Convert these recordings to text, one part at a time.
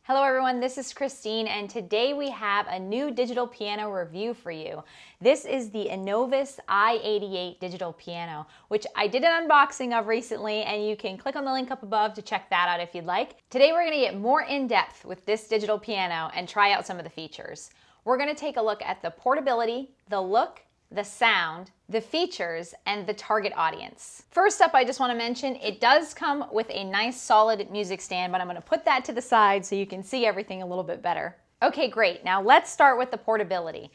Hello everyone, this is Christine and today we have a new digital piano review for you. This is the Inovus i88 digital piano, which I did an unboxing of recently and you can click on the link up above to check that out if you'd like. Today we're going to get more in depth with this digital piano and try out some of the features. We're going to take a look at the portability, the look, the sound, the features, and the target audience. First up, I just want to mention it does come with a nice solid music stand, but I'm going to put that to the side so you can see everything a little bit better. Okay, great. Now let's start with the portability.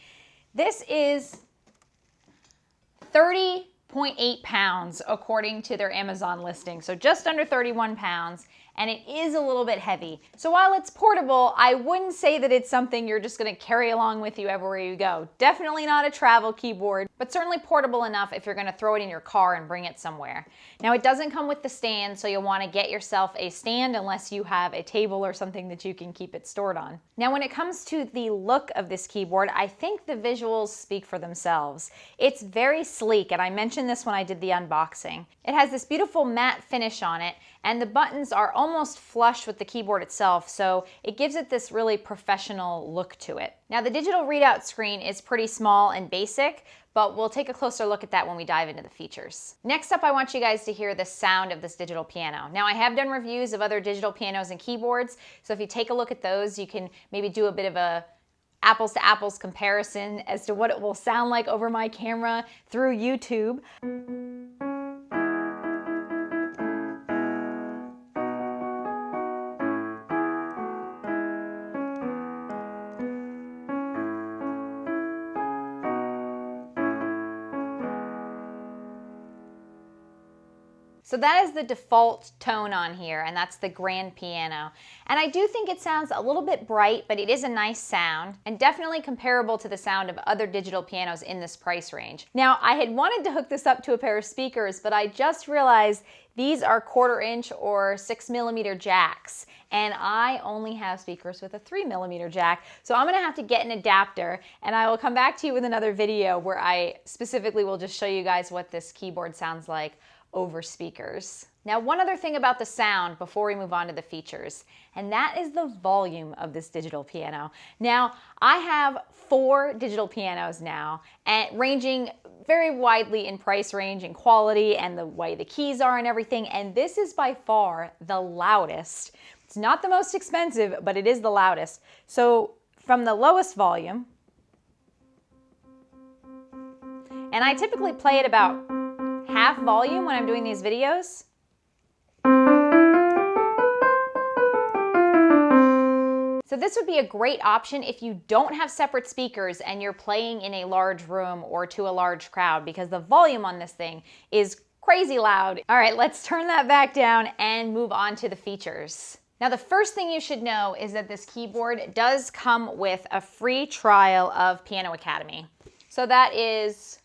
This is 30.8 pounds according to their Amazon listing, so just under 31 pounds. And it is a little bit heavy. So while it's portable, I wouldn't say that it's something you're just gonna carry along with you everywhere you go. Definitely not a travel keyboard, but certainly portable enough if you're gonna throw it in your car and bring it somewhere. Now it doesn't come with the stand, so you'll wanna get yourself a stand unless you have a table or something that you can keep it stored on. Now when it comes to the look of this keyboard, I think the visuals speak for themselves. It's very sleek, and I mentioned this when I did the unboxing. It has this beautiful matte finish on it, and the buttons are almost flush with the keyboard itself, so it gives it this really professional look to it. Now the digital readout screen is pretty small and basic, but we'll take a closer look at that when we dive into the features. Next up, I want you guys to hear the sound of this digital piano. Now I have done reviews of other digital pianos and keyboards, so if you take a look at those, you can maybe do a bit of a apples to apples comparison as to what it will sound like over my camera through YouTube. So that is the default tone on here, and that's the grand piano. And I do think it sounds a little bit bright, but it is a nice sound, and definitely comparable to the sound of other digital pianos in this price range. Now, I had wanted to hook this up to a pair of speakers, but I just realized these are 1/4" or 6mm jacks, and I only have speakers with a 3mm jack, so I'm gonna have to get an adapter, and I will come back to you with another video where I specifically will just show you guys what this keyboard sounds like over speakers. Now, one other thing about the sound before we move on to the features, and that is the volume of this digital piano. Now, I have 4 digital pianos now, and ranging very widely in price range and quality and the way the keys are and everything, and this is by far the loudest. It's not the most expensive, but it is the loudest. So from the lowest volume, and I typically play it about half volume when I'm doing these videos. So this would be a great option if you don't have separate speakers and you're playing in a large room or to a large crowd, because the volume on this thing is crazy loud. All right, let's turn that back down and move on to the features. Now the first thing you should know is that this keyboard does come with a free trial of Piano Academy. So that is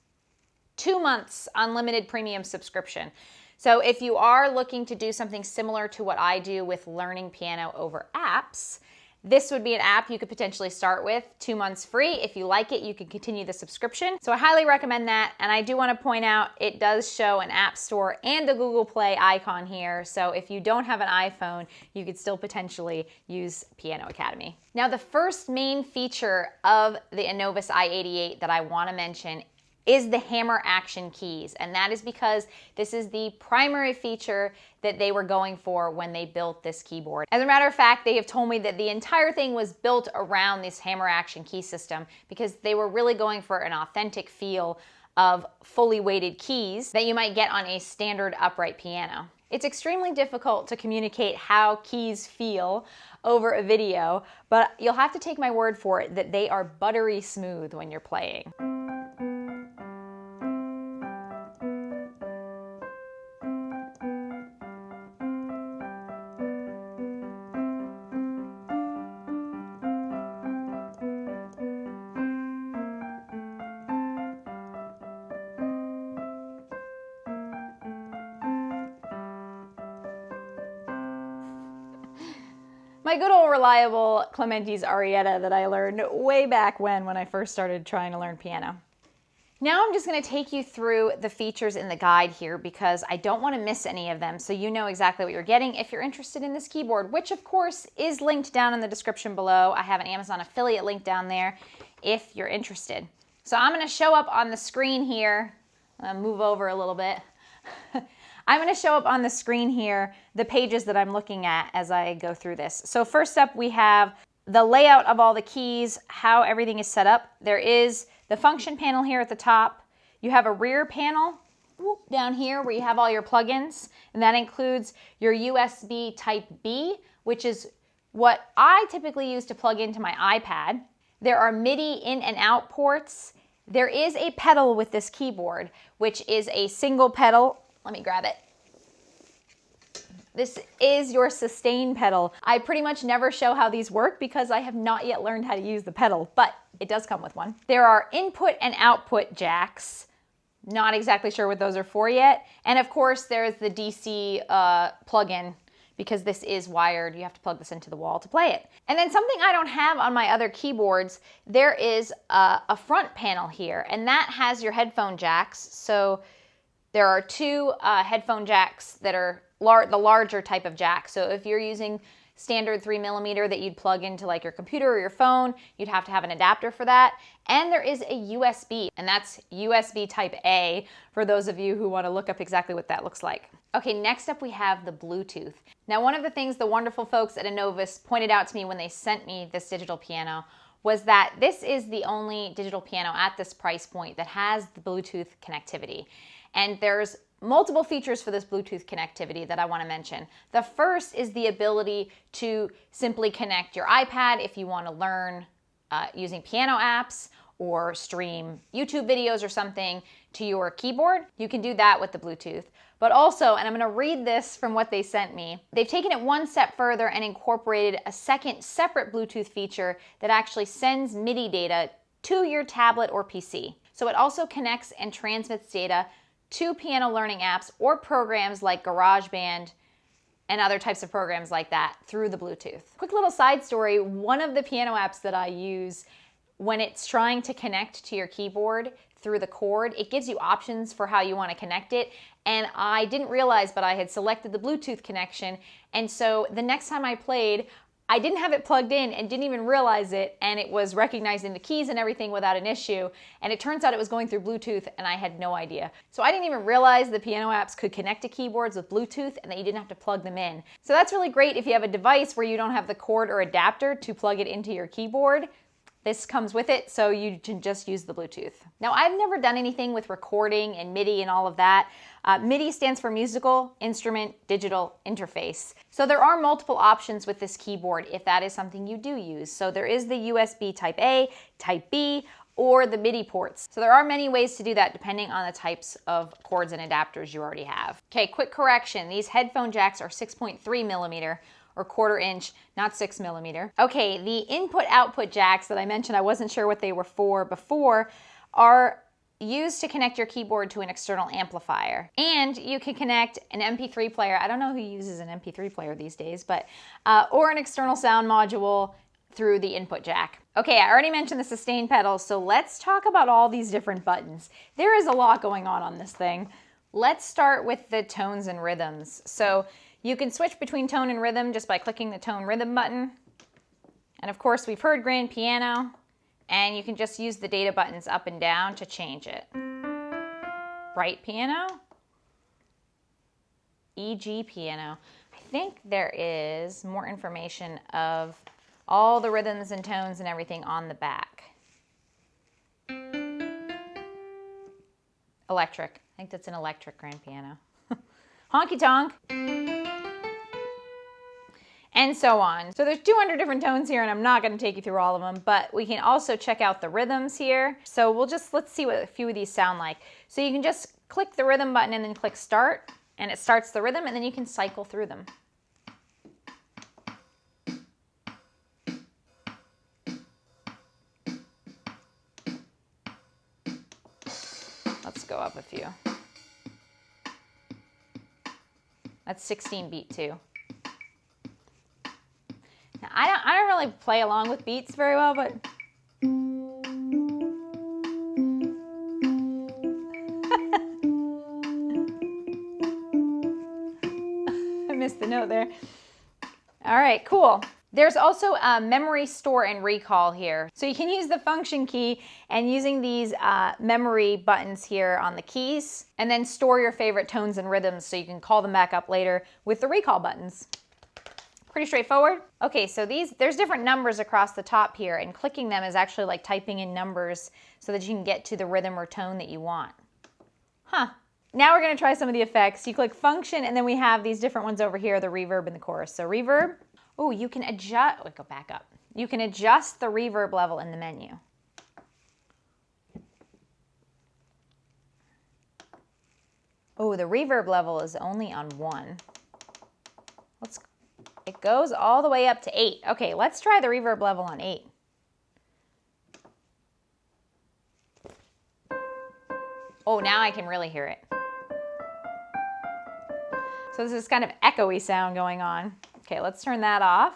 2 months unlimited premium subscription. So if you are looking to do something similar to what I do with learning piano over apps, this would be an app you could potentially start with. 2 months free. If you like it, you can continue the subscription. So I highly recommend that. And I do want to point out, it does show an App Store and a Google Play icon here. So if you don't have an iPhone, you could still potentially use Piano Academy. Now the first main feature of the Inovus i88 that I want to mention is the hammer action keys, and that is because this is the primary feature that they were going for when they built this keyboard. As a matter of fact, they have told me that the entire thing was built around this hammer action key system because they were really going for an authentic feel of fully weighted keys that you might get on a standard upright piano. It's extremely difficult to communicate how keys feel over a video, but you'll have to take my word for it that they are buttery smooth when you're playing. My good old reliable Clementi's Arietta that I learned way back when I first started trying to learn piano. Now I'm just going to take you through the features in the guide here because I don't want to miss any of them, so you know exactly what you're getting if you're interested in this keyboard, which of course is linked down in the description below. I have an Amazon affiliate link down there if you're interested. So I'm going to show up on the screen here. I'm going to move over a little bit. I'm going to show up on the screen here the pages that I'm looking at as I go through this. So first up, we have the layout of all the keys, how everything is set up. There is the function panel here at the top. You have a rear panel down here where you have all your plugins, and that includes your USB Type B, which is what I typically use to plug into my iPad. There are MIDI in and out ports. There is a pedal with this keyboard, which is a single pedal. Let me grab it. This is your sustain pedal. I pretty much never show how these work because I have not yet learned how to use the pedal, but it does come with one. There are input and output jacks. Not exactly sure what those are for yet. And of course, there's the DC plug-in because this is wired. You have to plug this into the wall to play it. And then something I don't have on my other keyboards, there is a front panel here, and that has your headphone jacks. So there are two headphone jacks that are the larger type of jack. So if you're using standard 3mm that you'd plug into like your computer or your phone, you'd have to have an adapter for that. And there is a USB, and that's USB Type A for those of you who want to look up exactly what that looks like. Okay, next up we have the Bluetooth. Now, one of the things the wonderful folks at Inovus pointed out to me when they sent me this digital piano was that this is the only digital piano at this price point that has the Bluetooth connectivity. And there's multiple features for this Bluetooth connectivity that I want to mention. The first is the ability to simply connect your iPad if you want to learn using piano apps or stream YouTube videos or something to your keyboard. You can do that with the Bluetooth. But also, and I'm going to read this from what they sent me, they've taken it one step further and incorporated a second separate Bluetooth feature that actually sends MIDI data to your tablet or PC. So it also connects and transmits data to piano learning apps or programs like GarageBand and other types of programs like that through the Bluetooth. Quick little side story, one of the piano apps that I use when it's trying to connect to your keyboard through the cord, it gives you options for how you want to connect it. And I didn't realize, but I had selected the Bluetooth connection. And so the next time I played, I didn't have it plugged in and didn't even realize it, and it was recognizing the keys and everything without an issue, and it turns out it was going through Bluetooth, and I had no idea. So I didn't even realize the piano apps could connect to keyboards with Bluetooth and that you didn't have to plug them in. So that's really great if you have a device where you don't have the cord or adapter to plug it into your keyboard. This comes with it, so you can just use the Bluetooth. Now, I've never done anything with recording and MIDI and all of that. MIDI stands for Musical Instrument Digital Interface. So there are multiple options with this keyboard if that is something you do use. So there is the USB Type A, Type B, or the MIDI ports. So there are many ways to do that depending on the types of cords and adapters you already have. Okay, quick correction. These headphone jacks are 6.3mm. or 1/4 inch, not 6mm. Okay, the input-output jacks that I mentioned, I wasn't sure what they were for before, are used to connect your keyboard to an external amplifier. And you can connect an MP3 player, I don't know who uses an MP3 player these days, but or an external sound module through the input jack. Okay, I already mentioned the sustain pedal, so let's talk about all these different buttons. There is a lot going on this thing. Let's start with the tones and rhythms. So you can switch between tone and rhythm just by clicking the tone rhythm button. And of course, we've heard grand piano, and you can just use the data buttons up and down to change it. Bright piano, E.G. piano. I think there is more information of all the rhythms and tones and everything on the back. Electric. I think that's an electric grand piano. Honky tonk. And so on. So there's 200 different tones here, and I'm not going to take you through all of them, but we can also check out the rhythms here. So let's see what a few of these sound like. So you can just click the rhythm button and then click start, and it starts the rhythm, and then you can cycle through them. Let's go up a few. That's 16 beat too. Now, I don't really play along with beats very well, but out there. All right, cool. There's also a memory store and recall here. So you can use the function key and using these memory buttons here on the keys, and then store your favorite tones and rhythms so you can call them back up later with the recall buttons. Pretty straightforward. Okay, so there's different numbers across the top here, and clicking them is actually like typing in numbers so that you can get to the rhythm or tone that you want. Huh. Now we're gonna try some of the effects. You click function, and then we have these different ones over here, the reverb and the chorus. So reverb. Oh, you can adjust, go back up. You can adjust the reverb level in the menu. Oh, the reverb level is only on 1. It goes all the way up to 8. Okay, let's try the reverb level on 8. Oh, now I can really hear it. So this is kind of echoey sound going on. Okay, let's turn that off.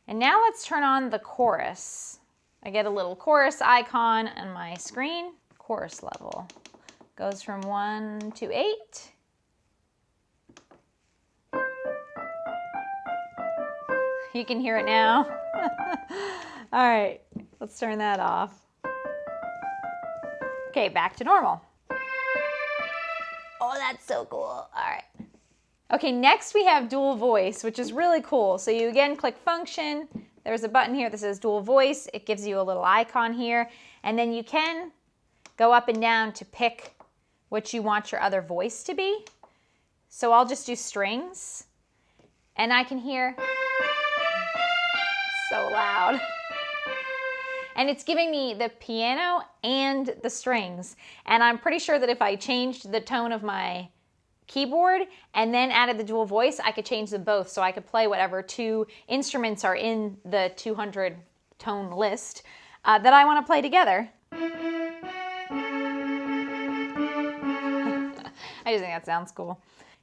And now let's turn on the chorus. I get a little chorus icon on my screen. Chorus level goes from 1 to 8. You can hear it now. All right, let's turn that off. Okay, back to normal. Oh, that's so cool. All right. Okay, next we have dual voice, which is really cool. So you again click function. There's a button here that says dual voice. It gives you a little icon here. And then you can go up and down to pick what you want your other voice to be. So I'll just do strings. And I can hear so loud. And it's giving me the piano and the strings. And I'm pretty sure that if I changed the tone of my keyboard and then added the dual voice, I could change them both. So I could play whatever 2 instruments are in the 200 tone list that I want to play together. I just think that sounds cool.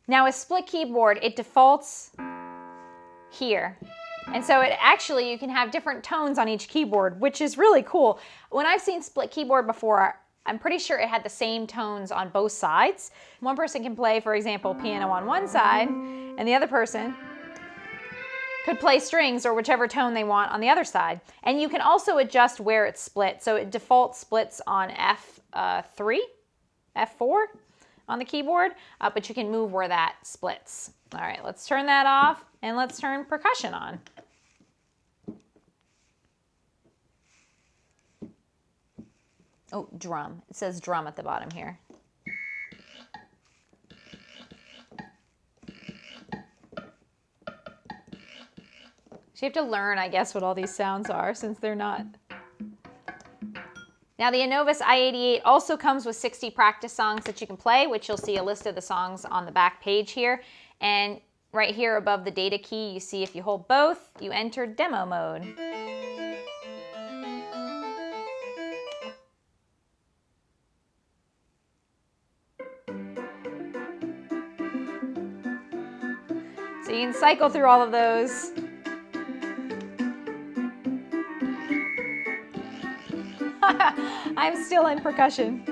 Now with split keyboard, it defaults here. And so it actually, you can have different tones on each keyboard, which is really cool. When I've seen split keyboard before, I'm pretty sure it had the same tones on both sides. One person can play, for example, piano on one side, and the other person could play strings or whichever tone they want on the other side. And you can also adjust where it's split. So it default splits on F3, F4 on the keyboard, but you can move where that splits. All right, let's turn that off and let's turn percussion on. Oh, drum. It says drum at the bottom here. So you have to learn, I guess, what all these sounds are since they're not. Now the Inovus i88 also comes with 60 practice songs that you can play, which you'll see a list of the songs on the back page here. And right here above the data key, you see if you hold both, you enter demo mode. So you can cycle through all of those. I'm still in percussion.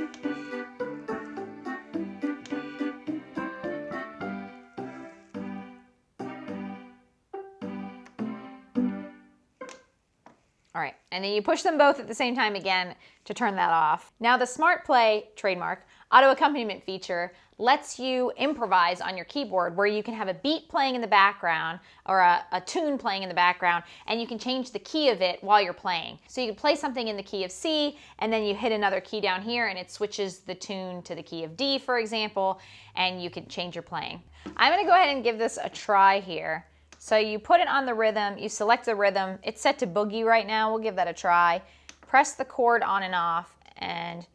All right, and then you push them both at the same time again to turn that off. Now the Smart Play, trademark, auto accompaniment feature lets you improvise on your keyboard where you can have a beat playing in the background or a tune playing in the background, and you can change the key of it while you're playing. So you can play something in the key of C and then you hit another key down here and it switches the tune to the key of D, for example, and you can change your playing. I'm gonna go ahead and give this a try here. So you put it on the rhythm, you select the rhythm, it's set to boogie right now, we'll give that a try. Press the chord on and off and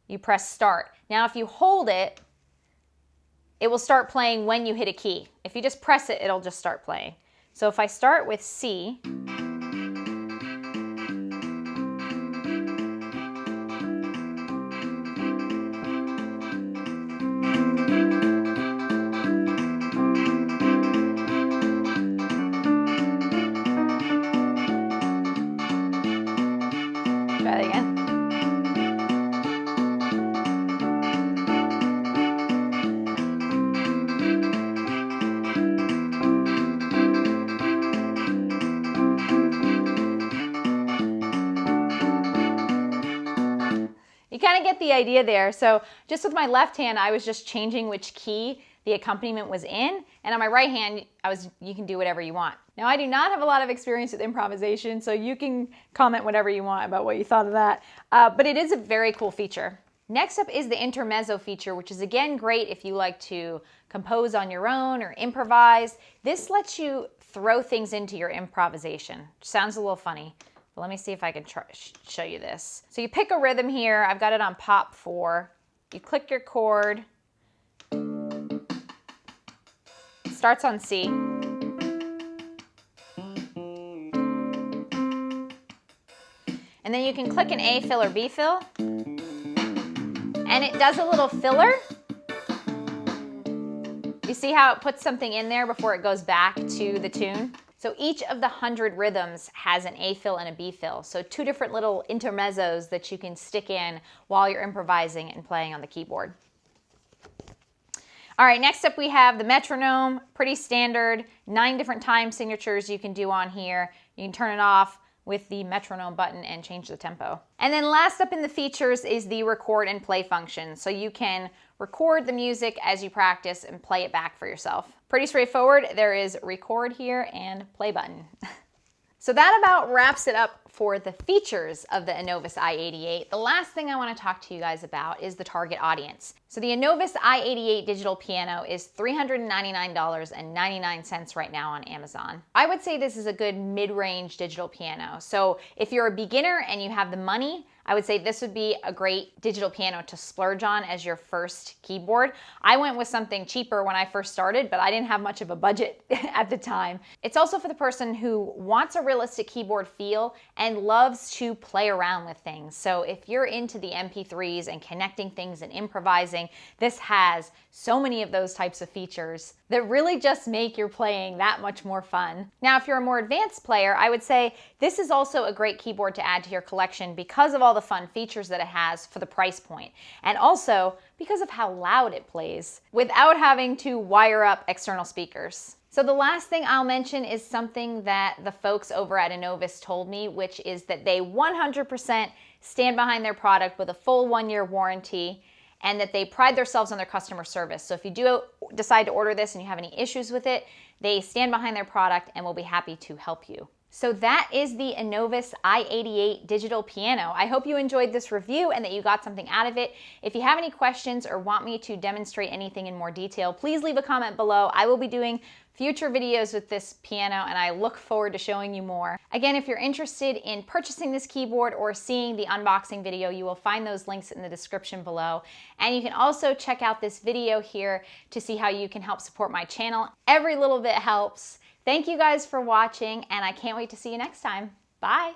you press start. Now if you hold it, it will start playing when you hit a key. If you just press it, it'll just start playing. So if I start with C, try that again. kind of get the idea there. So just with my left hand, I was just changing which key the accompaniment was in, and on my right hand, you can do whatever you want. Now, I do not have a lot of experience with improvisation, so you can comment whatever you want about what you thought of that, but it is a very cool feature. Next up is the intermezzo feature, which is again great if you like to compose on your own or improvise. This lets you throw things into your improvisation. Sounds a little funny, but let me see if I can show you this. So you pick a rhythm here. I've got it on pop 4. You click your chord. It starts on C. And then you can click an A fill or B fill. And it does a little filler. You see how it puts something in there before it goes back to the tune? So each of the 100 rhythms has an A fill and a B fill. So 2 different little intermezzos that you can stick in while you're improvising and playing on the keyboard. All right, next up we have the metronome, pretty standard, 9 different time signatures you can do on here. You can turn it off with the metronome button and change the tempo. And then last up in the features is the record and play function. So you can record the music as you practice and play it back for yourself. Pretty straightforward. There is record here and play button. So that about wraps it up for the features of the Inovus i88. The last thing I want to talk to you guys about is the target audience. So the Inovus i88 digital piano is $399.99 right now on Amazon. I would say this is a good mid-range digital piano. So if you're a beginner and you have the money, I would say this would be a great digital piano to splurge on as your first keyboard. I went with something cheaper when I first started, but I didn't have much of a budget at the time. It's also for the person who wants a realistic keyboard feel and loves to play around with things. So if you're into the MP3s and connecting things and improvising, this has so many of those types of features that really just make your playing that much more fun. Now, if you're a more advanced player, I would say this is also a great keyboard to add to your collection because of all the fun features that it has for the price point, and also because of how loud it plays without having to wire up external speakers. So the last thing I'll mention is something that the folks over at Inovus told me, which is that they 100% stand behind their product with a full 1-year warranty, and that they pride themselves on their customer service. So if you do decide to order this and you have any issues with it, they stand behind their product and will be happy to help you. So that is the Inovus i88 digital piano. I hope you enjoyed this review and that you got something out of it. If you have any questions or want me to demonstrate anything in more detail, please leave a comment below. I will be doing future videos with this piano and I look forward to showing you more. Again, if you're interested in purchasing this keyboard or seeing the unboxing video, you will find those links in the description below. And you can also check out this video here to see how you can help support my channel. Every little bit helps. Thank you guys for watching, and I can't wait to see you next time. Bye.